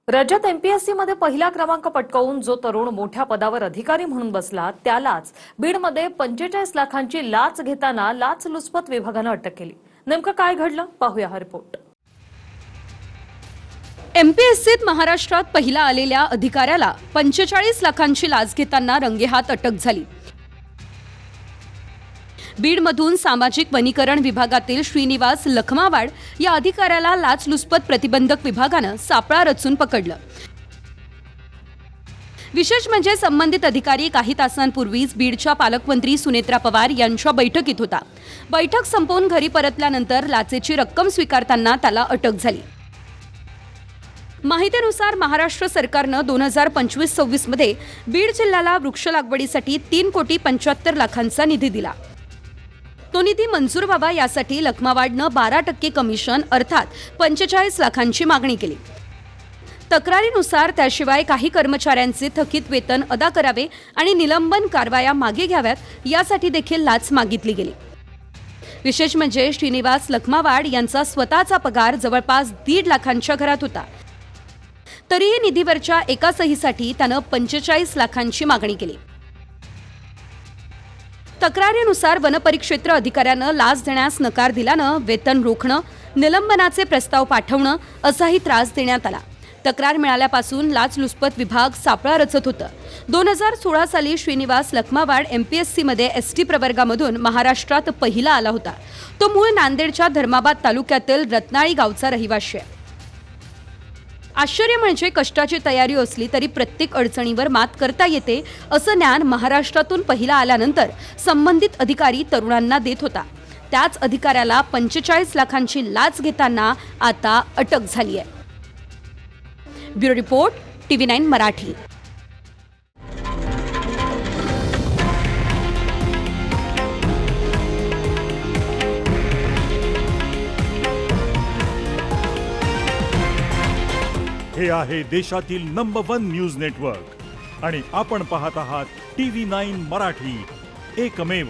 राज्यात एमपीएससी मध्ये पहिला क्रमांक पटकावून जो तरुण मोठ्या पदावर अधिकारी म्हणून बसला त्यालाच बीडमध्ये 45 लाखांची लाच घेताना लाचलुचपत विभागानं अटक केली। नेमकं काय घडलं पाहूया हा रिपोर्ट। एमपीएससीत महाराष्ट्रात पहिला आलेल्या अधिकाऱ्याला 45 लाखांची लाच घेताना रंगेहात अटक झाली। बीडमधून सामाजिक वनीकरण विभागातील श्रीनिवास लखमावाड या अधिकाऱ्याला लाचलुचपत प्रतिबंधक विभागानं सापळा रचून पकडलं। विशेष म्हणजे संबंधित अधिकारी काही तासांपूर्वीच बीडच्या पालकमंत्री सुनेत्रा पवार यांच्या बैठकीत होता। बैठक संपवून घरी परतल्यानंतर लाचेची रक्कम स्वीकारताना त्याला अटक झाली। माहितीनुसार महाराष्ट्र सरकारनं 2025-26 मध्ये बीड जिल्ह्याला वृक्ष लागवडीसाठी 3,75 लाखांचा निधी दिला। तो निधी मंजूर व्हावा यासाठी लखमावाडनं 12% कमिशन अर्थात 45 लाखांची मागणी केली। तक्रारीनुसार त्याशिवाय काही कर्मचाऱ्यांचे थकीत वेतन अदा करावे आणि निलंबन कारवाया मागे घ्याव्यात यासाठी देखील लाच मागितली गेली। विशेष म्हणजे श्रीनिवास लखमावाड यांचा स्वतःचा पगार जवळपास 1.5 लाखांच्या घरात होता। तरीही निधीवरच्या एका सहीसाठी त्यानं 45 लाखांची मागणी केली। तक्रारीनुसार वनपरिक्षेत्र अधिकाऱ्यानं लाच देण्यास नकार दिल्यानं वेतन रोखणं, निलंबनाचे प्रस्ताव पाठवणं असाही त्रास देण्यात आला। तक्रार मिळाल्यापासून लाचलुचपत विभाग सापळा रचत होतं। 2016 साली श्रीनिवास लखमावाड एमपीएससीमध्ये एसटी प्रवर्गामधून महाराष्ट्रात पहिला आला होता। तो मूळ नांदेडच्या धर्माबाद तालुक्यातील रत्नाळी गावचा रहिवासी आहे। आश्चर्य म्हणजे कष्टाची तयारी असली तरी प्रत्येक अडचणीवर मात करता येते असं ज्ञान महाराष्ट्रातून पहिला आल्यानंतर संबंधित अधिकारी तरुणांना देत होता। त्याच अधिकाऱ्याला 45 लाखांची लाच घेताना आता अटक झाली आहे। Bureau report TV9 Marathi. हे आहे देशातील नंबर 1 न्यूज नेटवर्क आणि आपण पाहत आहात TV9 मराठी, एकमेव।